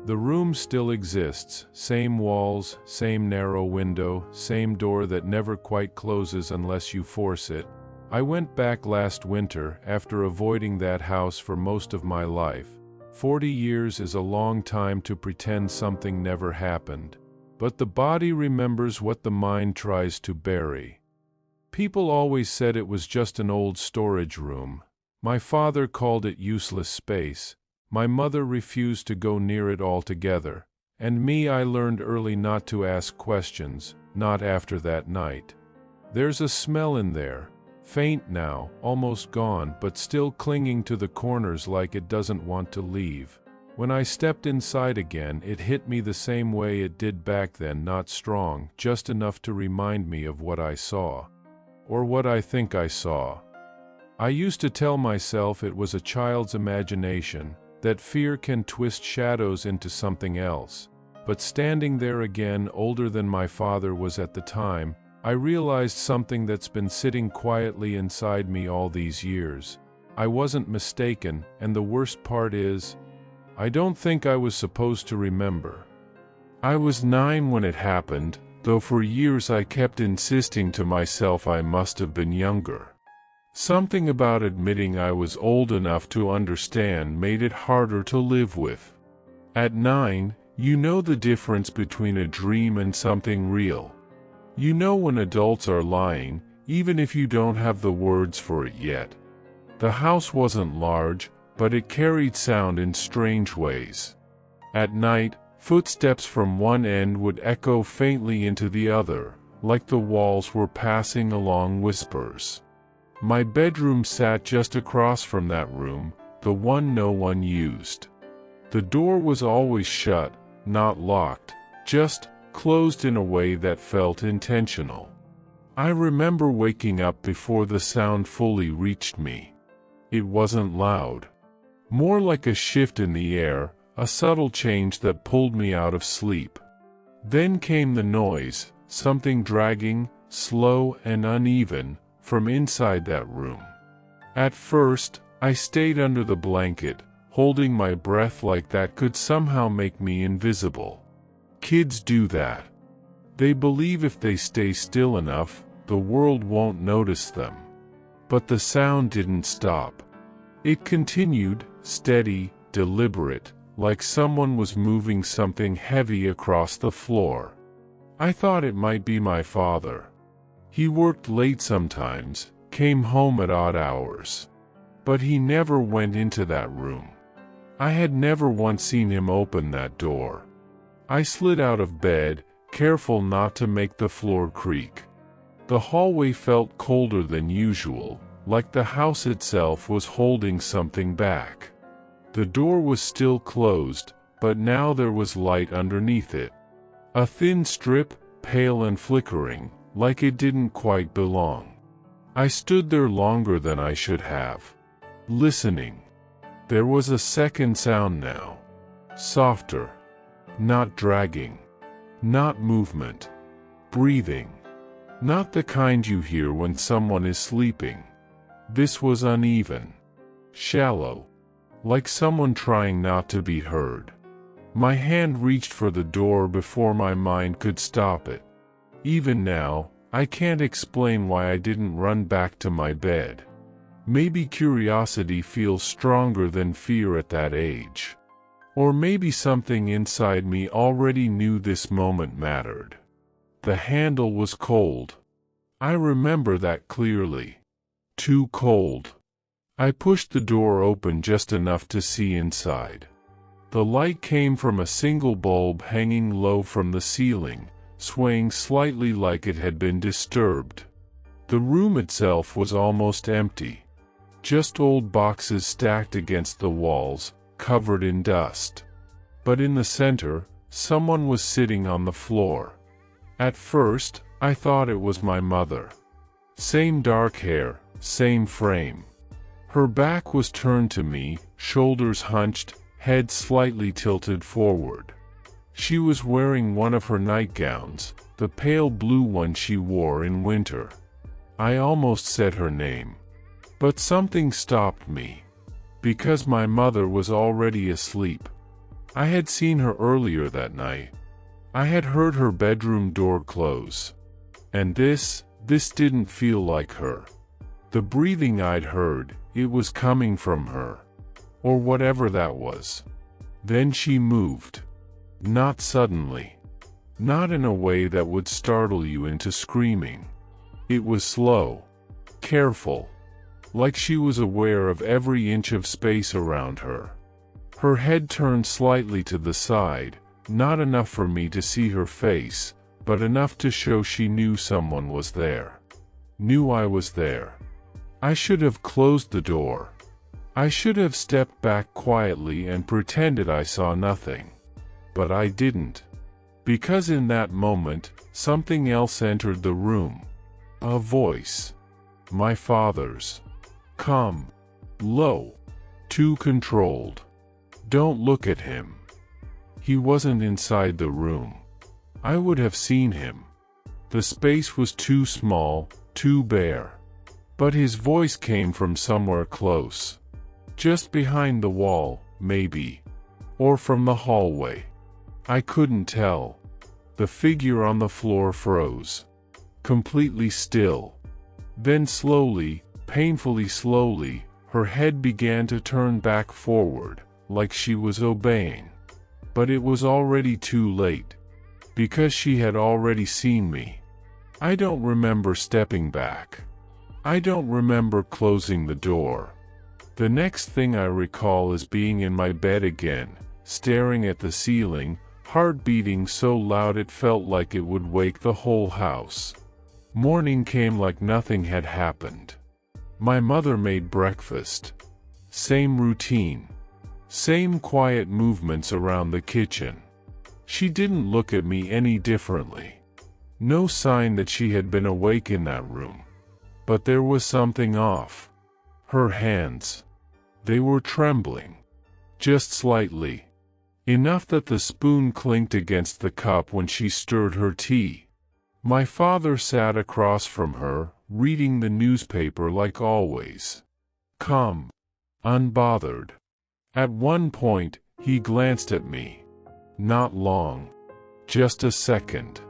The room still exists, same walls, same narrow window, same door that never quite closes unless you force it. I went back last winter after avoiding that house for most of my life. 40 years is a long time to pretend something never happened. But the body remembers what the mind tries to bury. People always said it was just an old storage room. My father called it useless space. My mother refused to go near it altogether. And me, I learned early not to ask questions, not after that night. There's a smell in there. Faint now, almost gone, but still clinging to the corners like it doesn't want to leave. When I stepped inside again, it hit me the same way it did back then, not strong, just enough to remind me of what I saw. Or what I think I saw. I used to tell myself it was a child's imagination, that fear can twist shadows into something else. But standing there again, older than my father was at the time, I realized something that's been sitting quietly inside me all these years. I wasn't mistaken, and the worst part is, I don't think I was supposed to remember. I was 9 when it happened, though for years I kept insisting to myself I must have been younger. Something about admitting I was old enough to understand made it harder to live with. At 9, you know the difference between a dream and something real. You know when adults are lying, even if you don't have the words for it yet. The house wasn't large, but it carried sound in strange ways. At night, footsteps from one end would echo faintly into the other, like the walls were passing along whispers. My bedroom sat just across from that room, the one no one used. The door was always shut, not locked, just closed in a way that felt intentional. I remember waking up before the sound fully reached me. It wasn't loud. More like a shift in the air, a subtle change that pulled me out of sleep. Then came the noise, something dragging, slow and uneven, from inside that room. At first, I stayed under the blanket, holding my breath like that could somehow make me invisible. Kids do that. They believe if they stay still enough, the world won't notice them. But the sound didn't stop. It continued, steady, deliberate, like someone was moving something heavy across the floor. I thought it might be my father. He worked late sometimes, came home at odd hours. But he never went into that room. I had never once seen him open that door. I slid out of bed, careful not to make the floor creak. The hallway felt colder than usual, like the house itself was holding something back. The door was still closed, but now there was light underneath it. A thin strip, pale and flickering, like it didn't quite belong. I stood there longer than I should have, listening. There was a second sound now. Softer. Not dragging. Not movement. Breathing. Not the kind you hear when someone is sleeping. This was uneven. Shallow. Like someone trying not to be heard. My hand reached for the door before my mind could stop it. Even now, I can't explain why I didn't run back to my bed. Maybe curiosity feels stronger than fear at that age. Or maybe something inside me already knew this moment mattered. The handle was cold. I remember that clearly. Too cold. I pushed the door open just enough to see inside. The light came from a single bulb hanging low from the ceiling, swaying slightly like it had been disturbed. The room itself was almost empty. Just old boxes stacked against the walls, covered in dust. But in the center, someone was sitting on the floor. At first, I thought it was my mother. Same dark hair, same frame. Her back was turned to me, shoulders hunched, head slightly tilted forward. She was wearing one of her nightgowns, the pale blue one she wore in winter. I almost said her name. But something stopped me. Because my mother was already asleep. I had seen her earlier that night. I had heard her bedroom door close. And this didn't feel like her. The breathing I'd heard, it was coming from her. Or whatever that was. Then she moved. Not suddenly. Not in a way that would startle you into screaming. It was slow. Careful. Like she was aware of every inch of space around her. Her head turned slightly to the side, not enough for me to see her face, but enough to show she knew someone was there. Knew I was there. I should have closed the door. I should have stepped back quietly and pretended I saw nothing. But I didn't. Because in that moment, something else entered the room. A voice. My father's. Calm. Low. Too controlled. Don't look at him. He wasn't inside the room. I would have seen him. The space was too small, too bare. But his voice came from somewhere close. Just behind the wall, maybe. Or from the hallway. I couldn't tell. The figure on the floor froze. Completely still. Then slowly, painfully slowly, her head began to turn back forward, like she was obeying. But it was already too late. Because she had already seen me. I don't remember stepping back. I don't remember closing the door. The next thing I recall is being in my bed again, staring at the ceiling, heart beating so loud it felt like it would wake the whole house. Morning came like nothing had happened. My mother made breakfast. Same routine. Same quiet movements around the kitchen. She didn't look at me any differently. No sign that she had been awake in that room. But there was something off. Her hands. They were trembling. Just slightly. Enough that the spoon clinked against the cup when she stirred her tea. My father sat across from her, reading the newspaper like always. Calm. Unbothered. At one point, he glanced at me. Not long. Just a second.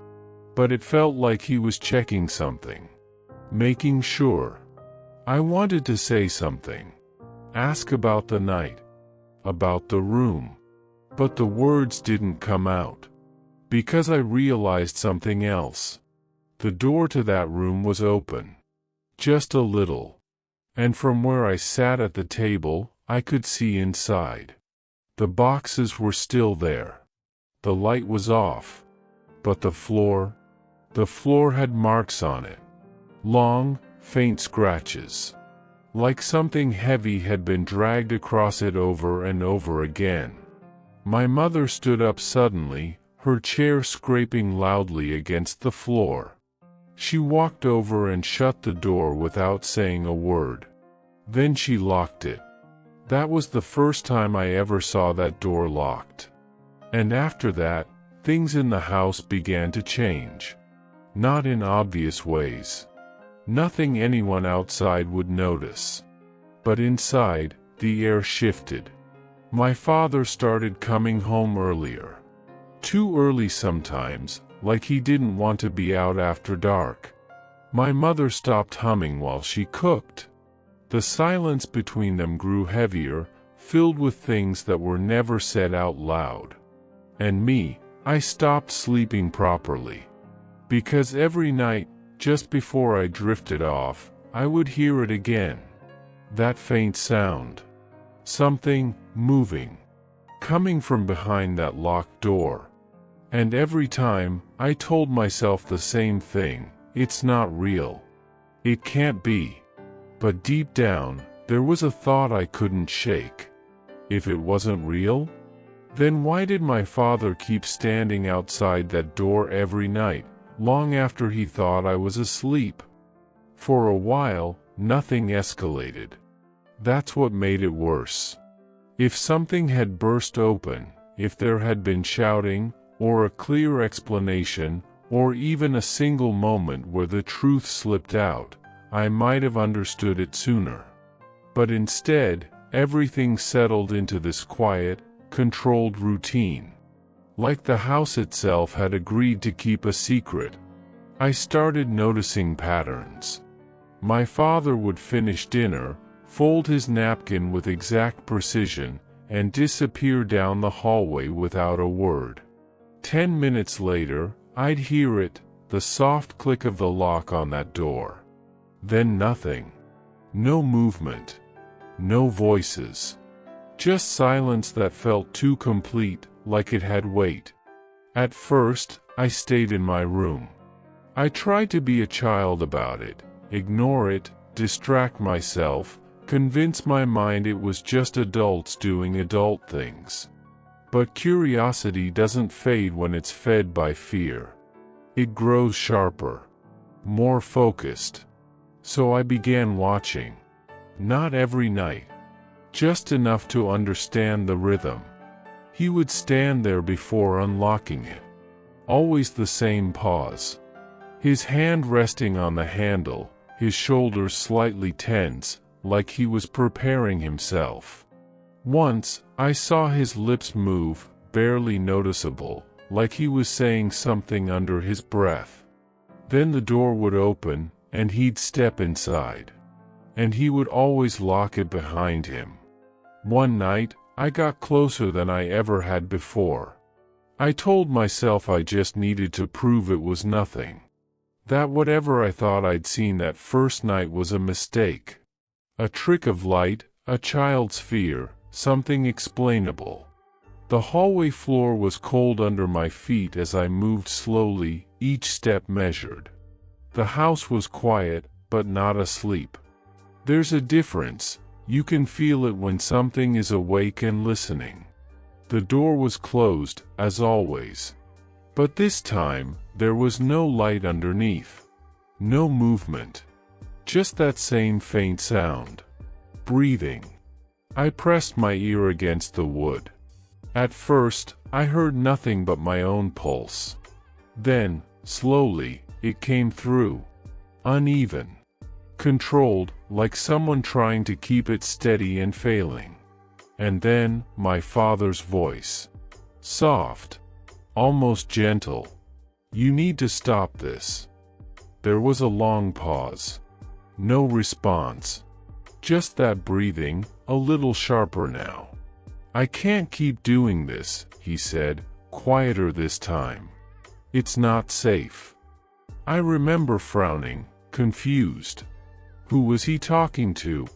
But it felt like he was checking something. Making sure. I wanted to say something. Ask about the night. About the room. But the words didn't come out. Because I realized something else. The door to that room was open. Just a little. And from where I sat at the table, I could see inside. The boxes were still there. The light was off. But the floor had marks on it. Long, faint scratches. Like something heavy had been dragged across it over and over again. My mother stood up suddenly, her chair scraping loudly against the floor. She walked over and shut the door without saying a word. Then she locked it. That was the first time I ever saw that door locked. And after that, things in the house began to change. Not in obvious ways. Nothing anyone outside would notice. But inside, the air shifted. My father started coming home earlier. Too early sometimes, like he didn't want to be out after dark. My mother stopped humming while she cooked. The silence between them grew heavier, filled with things that were never said out loud. And me, I stopped sleeping properly. Because every night, just before I drifted off, I would hear it again. That faint sound. Something moving. Coming from behind that locked door. And every time, I told myself the same thing, it's not real. It can't be. But deep down, there was a thought I couldn't shake. If it wasn't real? Then why did my father keep standing outside that door every night, long after he thought I was asleep? For a while, nothing escalated. That's what made it worse. If something had burst open, if there had been shouting, or a clear explanation, or even a single moment where the truth slipped out, I might have understood it sooner. But instead, everything settled into this quiet, controlled routine. Like the house itself had agreed to keep a secret. I started noticing patterns. My father would finish dinner, fold his napkin with exact precision, and disappear down the hallway without a word. 10 minutes later, I'd hear it, the soft click of the lock on that door. Then nothing. No movement. No voices. Just silence that felt too complete, like it had weight. At first, I stayed in my room. I tried to be a child about it, ignore it, distract myself, convince my mind it was just adults doing adult things. But curiosity doesn't fade when it's fed by fear. It grows sharper, more focused. So I began watching. Not every night. Just enough to understand the rhythm. He would stand there before unlocking it. Always the same pause. His hand resting on the handle, his shoulders slightly tense, like he was preparing himself. Once, I saw his lips move, barely noticeable, like he was saying something under his breath. Then the door would open, and he'd step inside. And he would always lock it behind him. One night, I got closer than I ever had before. I told myself I just needed to prove it was nothing. That whatever I thought I'd seen that first night was a mistake. A trick of light, a child's fear, something explainable. The hallway floor was cold under my feet as I moved slowly, each step measured. The house was quiet, but not asleep. There's a difference. You can feel it when something is awake and listening. The door was closed, as always. But this time, there was no light underneath. No movement. Just that same faint sound. Breathing. I pressed my ear against the wood. At first, I heard nothing but my own pulse. Then, slowly, it came through. Uneven. Controlled, like someone trying to keep it steady and failing. And then, my father's voice. Soft. Almost gentle. You need to stop this. There was a long pause. No response. Just that breathing, a little sharper now. I can't keep doing this, he said, quieter this time. It's not safe. I remember frowning, confused. Who was he talking to?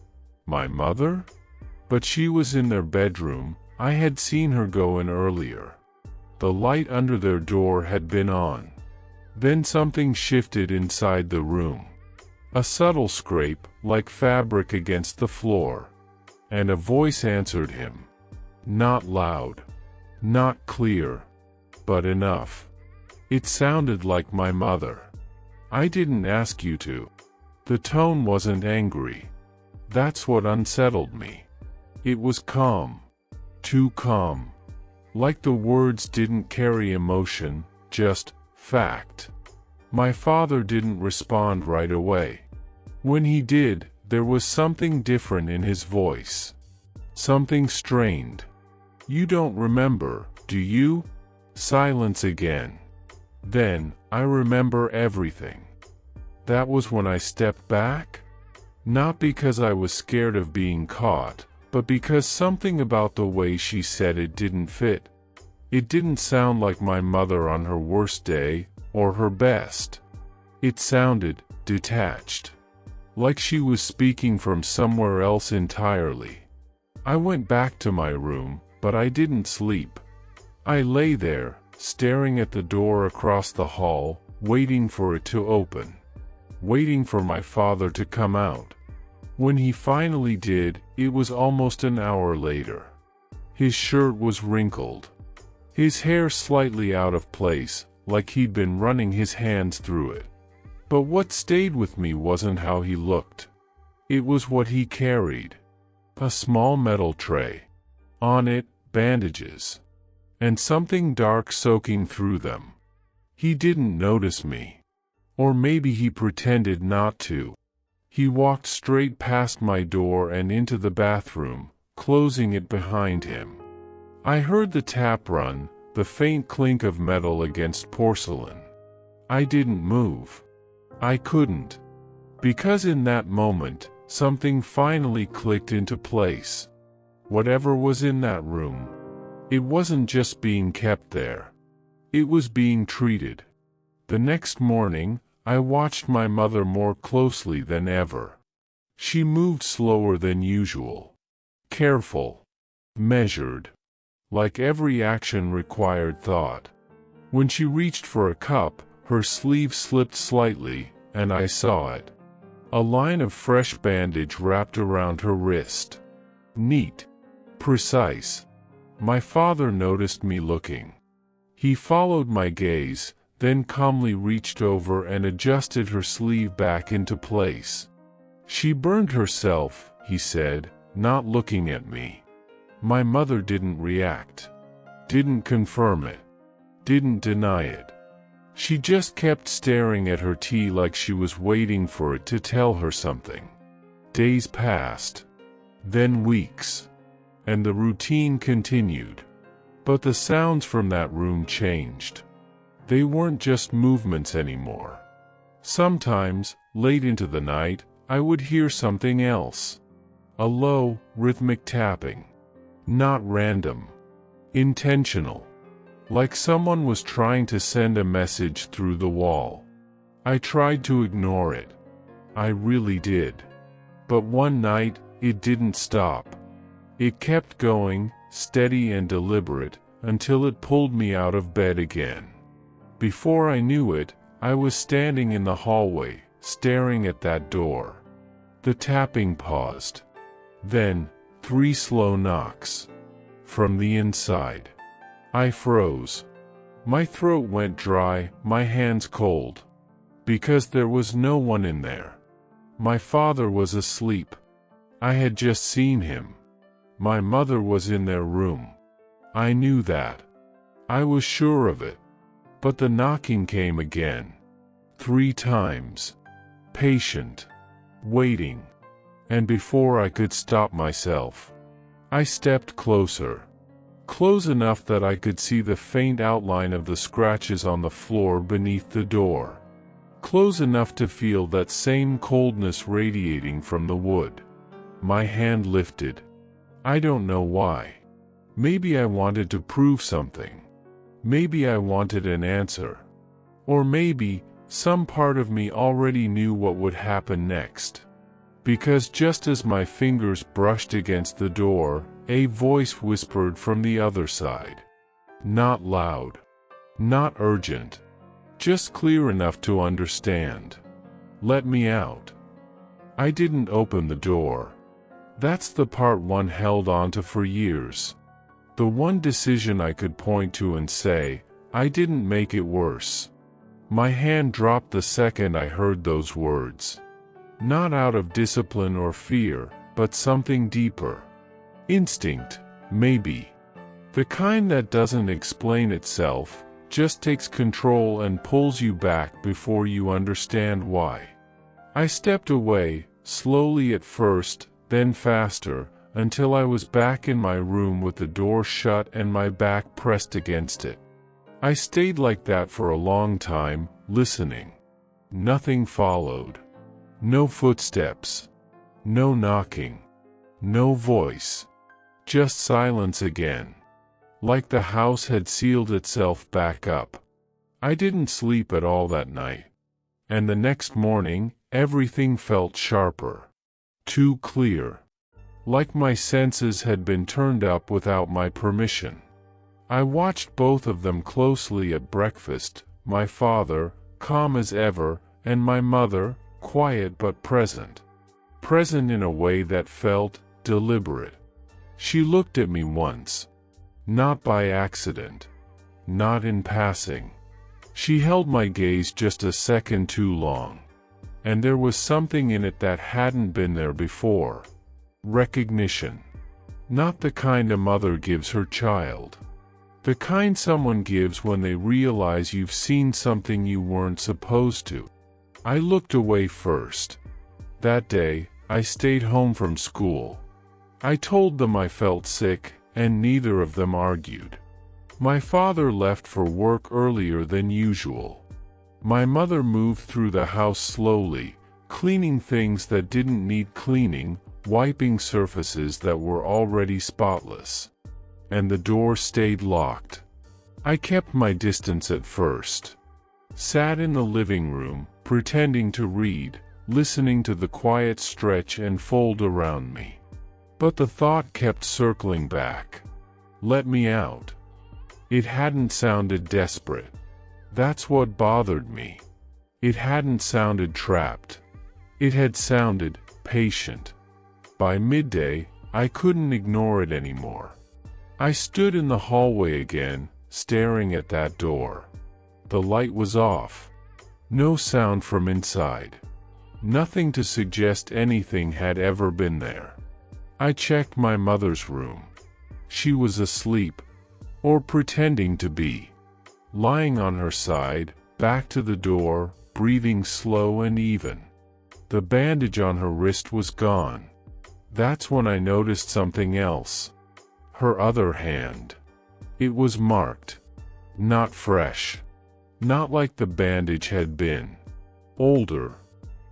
My mother? But she was in their bedroom. I had seen her go in earlier. The light under their door had been on. Then something shifted inside the room. A subtle scrape, like fabric against the floor. And a voice answered him. Not loud. Not clear. But enough. It sounded like my mother. I didn't ask you to. The tone wasn't angry. That's what unsettled me. It was calm. Too calm. Like the words didn't carry emotion, just fact. My father didn't respond right away. When he did, there was something different in his voice. Something strained. You don't remember, do you? Silence again. Then, I remember everything. That was when I stepped back? Not because I was scared of being caught, but because something about the way she said it didn't fit. It didn't sound like my mother on her worst day, or her best. It sounded detached. Like she was speaking from somewhere else entirely. I went back to my room, but I didn't sleep. I lay there, staring at the door across the hall, waiting for it to open. Waiting for my father to come out. When he finally did, it was almost an hour later. His shirt was wrinkled. His hair slightly out of place, like he'd been running his hands through it. But what stayed with me wasn't how he looked. It was what he carried. A small metal tray. On it, bandages. And something dark soaking through them. He didn't notice me. Or maybe he pretended not to. He walked straight past my door and into the bathroom, closing it behind him. I heard the tap run, the faint clink of metal against porcelain. I didn't move. I couldn't. Because in that moment, something finally clicked into place. Whatever was in that room, it wasn't just being kept there. It was being treated. The next morning, I watched my mother more closely than ever. She moved slower than usual. Careful. Measured. Like every action required thought. When she reached for a cup, her sleeve slipped slightly, and I saw it. A line of fresh bandage wrapped around her wrist. Neat. Precise. My father noticed me looking. He followed my gaze, then calmly reached over and adjusted her sleeve back into place. She burned herself, he said, not looking at me. My mother didn't react. Didn't confirm it. Didn't deny it. She just kept staring at her tea like she was waiting for it to tell her something. Days passed. Then weeks. And the routine continued. But the sounds from that room changed. They weren't just movements anymore. Sometimes, late into the night, I would hear something else. A low, rhythmic tapping. Not random. Intentional. Like someone was trying to send a message through the wall. I tried to ignore it. I really did. But one night, it didn't stop. It kept going, steady and deliberate, until it pulled me out of bed again. Before I knew it, I was standing in the hallway, staring at that door. The tapping paused. Then, 3 slow knocks. From the inside. I froze. My throat went dry, my hands cold. Because there was no one in there. My father was asleep. I had just seen him. My mother was in their room. I knew that. I was sure of it. But the knocking came again. 3 times. Patient. Waiting. And before I could stop myself, I stepped closer. Close enough that I could see the faint outline of the scratches on the floor beneath the door. Close enough to feel that same coldness radiating from the wood. My hand lifted. I don't know why. Maybe I wanted to prove something. Maybe I wanted an answer. Or maybe, some part of me already knew what would happen next. Because just as my fingers brushed against the door, a voice whispered from the other side. Not loud. Not urgent. Just clear enough to understand. Let me out. I didn't open the door. That's the part one held onto for years. The one decision I could point to and say, I didn't make it worse. My hand dropped the second I heard those words. Not out of discipline or fear, but something deeper. Instinct, maybe. The kind that doesn't explain itself, just takes control and pulls you back before you understand why. I stepped away, slowly at first, then faster, until I was back in my room with the door shut and my back pressed against it. I stayed like that for a long time, listening. Nothing followed. No footsteps. No knocking. No voice. Just silence again. Like the house had sealed itself back up. I didn't sleep at all that night. And the next morning, everything felt sharper. Too clear. Like my senses had been turned up without my permission. I watched both of them closely at breakfast, my father, calm as ever, and my mother, quiet but present. Present in a way that felt deliberate. She looked at me once. Not by accident. Not in passing. She held my gaze just a second too long. And there was something in it that hadn't been there before. Recognition. Not the kind a mother gives her child. The kind someone gives when they realize you've seen something you weren't supposed to. I looked away first. That day, I stayed home from school. I told them I felt sick, and neither of them argued. My father left for work earlier than usual. My mother moved through the house slowly, cleaning things that didn't need cleaning, wiping surfaces that were already spotless. And the door stayed locked. I kept my distance at first. Sat in the living room, pretending to read, listening to the quiet stretch and fold around me. But the thought kept circling back. Let me out. It hadn't sounded desperate. That's what bothered me. It hadn't sounded trapped. It had sounded patient. By midday, I couldn't ignore it anymore. I stood in the hallway again, staring at that door. The light was off. No sound from inside. Nothing to suggest anything had ever been there. I checked my mother's room. She was asleep, or pretending to be. Lying on her side, back to the door, breathing slow and even. The bandage on her wrist was gone. That's when I noticed something else. Her other hand. It was marked. Not fresh. Not like the bandage had been. Older.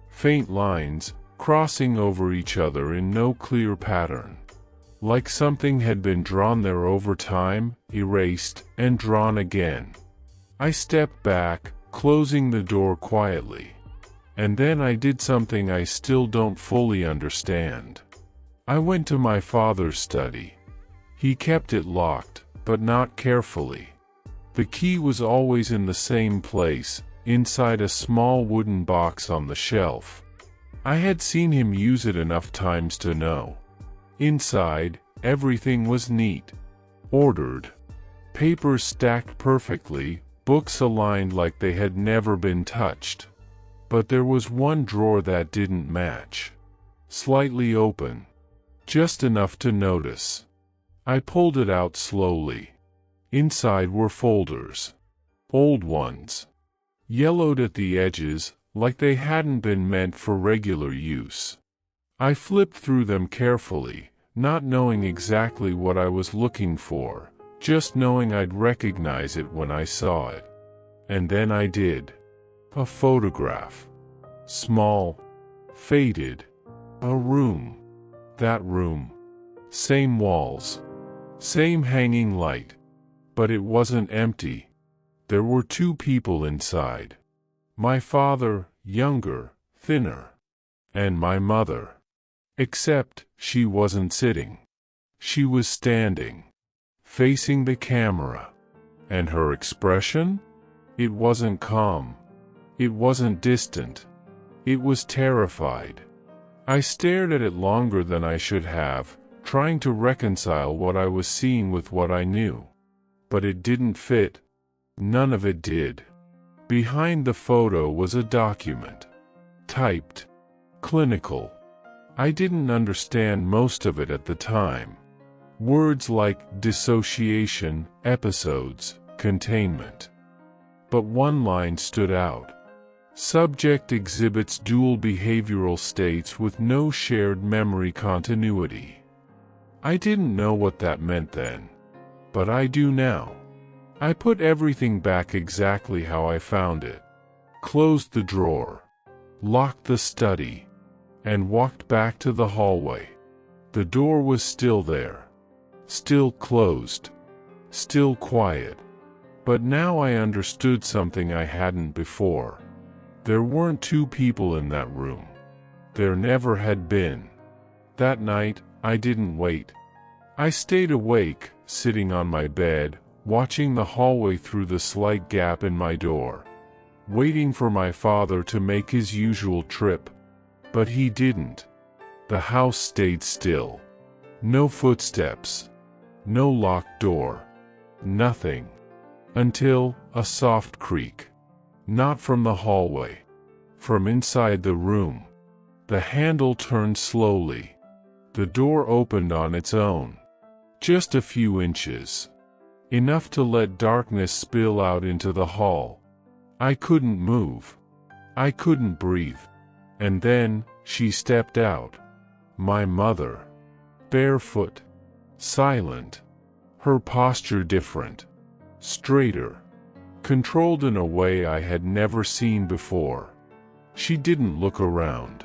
Faint lines, crossing over each other in no clear pattern. Like something had been drawn there over time, erased, and drawn again. I stepped back, closing the door quietly. And then I did something I still don't fully understand. I went to my father's study. He kept it locked, but not carefully. The key was always in the same place, inside a small wooden box on the shelf. I had seen him use it enough times to know. Inside, everything was neat. Ordered. Papers stacked perfectly, books aligned like they had never been touched. But there was one drawer that didn't match. Slightly open. Just enough to notice. I pulled it out slowly. Inside were folders. Old ones. Yellowed at the edges, like they hadn't been meant for regular use. I flipped through them carefully, not knowing exactly what I was looking for, just knowing I'd recognize it when I saw it. And then I did. A photograph. Small. Faded. A room. That room. Same walls. Same hanging light. But it wasn't empty. There were two people inside. My father, younger, thinner. And my mother. Except, she wasn't sitting. She was standing. Facing the camera. And her expression? It wasn't calm. It wasn't distant. It was terrified. I stared at it longer than I should have, trying to reconcile what I was seeing with what I knew. But it didn't fit. None of it did. Behind the photo was a document. Typed. Clinical. I didn't understand most of it at the time. Words like dissociation, episodes, containment. But one line stood out. Subject exhibits dual behavioral states with no shared memory continuity. I didn't know what that meant then. But I do now. I put everything back exactly how I found it. Closed the drawer. Locked the study. And walked back to the hallway. The door was still there. Still closed. Still quiet. But now I understood something I hadn't before. There weren't two people in that room. There never had been. That night, I didn't wait. I stayed awake, sitting on my bed, watching the hallway through the slight gap in my door. Waiting for my father to make his usual trip. But he didn't. The house stayed still. No footsteps. No locked door. Nothing. Until, a soft creak. Not from the hallway. From inside the room. The handle turned slowly. The door opened on its own. Just a few inches. Enough to let darkness spill out into the hall. I couldn't move. I couldn't breathe. And then, she stepped out. My mother. Barefoot. Silent. Her posture different, straighter, controlled in a way I had never seen before. She didn't look around,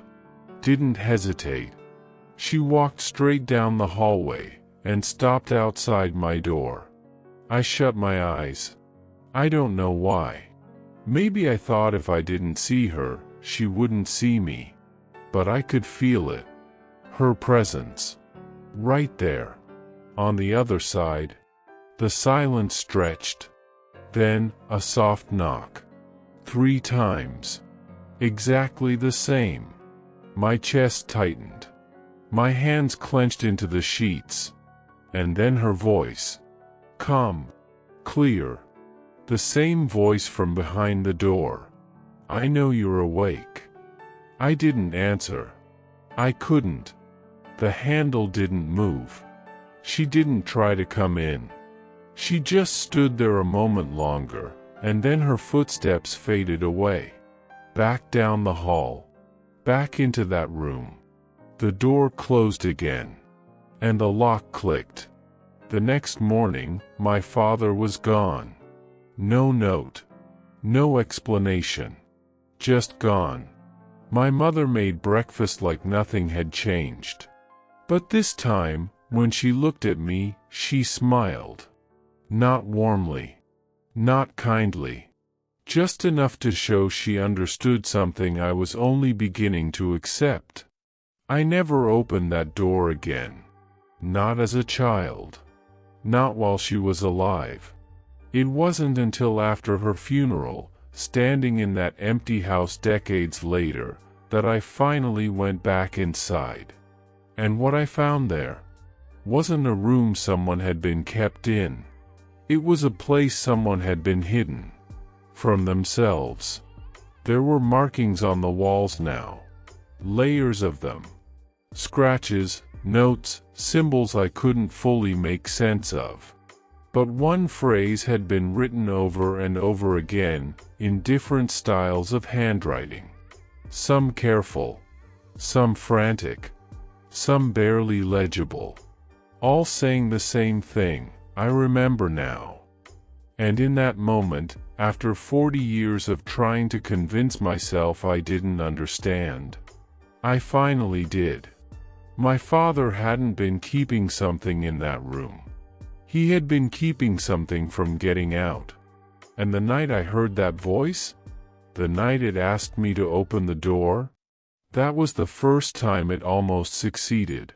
didn't hesitate. She walked straight down the hallway and stopped outside my door. I shut my eyes. I don't know why. Maybe I thought if I didn't see her, she wouldn't see me. But I could feel it. Her presence. Right there. On the other side. The silence stretched. Then, a soft knock. 3 times. Exactly the same. My chest tightened. My hands clenched into the sheets. And then her voice. Calm. Clear. The same voice from behind the door. I know you're awake. I didn't answer. I couldn't. The handle didn't move. She didn't try to come in. She just stood there a moment longer, and then her footsteps faded away. Back down the hall. Back into that room. The door closed again. And the lock clicked. The next morning, my father was gone. No note. No explanation. Just gone. My mother made breakfast like nothing had changed. But this time, when she looked at me, she smiled. Not warmly. Not kindly. Just enough to show she understood something I was only beginning to accept. I never opened that door again. Not as a child. Not while she was alive. It wasn't until after her funeral, standing in that empty house decades later, that I finally went back inside. And what I found there wasn't a room someone had been kept in. It was a place someone had been hidden from themselves. There were markings on the walls now. Layers of them. Scratches, notes, symbols I couldn't fully make sense of. But one phrase had been written over and over again, in different styles of handwriting. Some careful, some frantic, some barely legible. All saying the same thing, I remember now. And in that moment, after 40 years of trying to convince myself I didn't understand, I finally did. My father hadn't been keeping something in that room. He had been keeping something from getting out. And the night I heard that voice, the night it asked me to open the door, that was the first time it almost succeeded.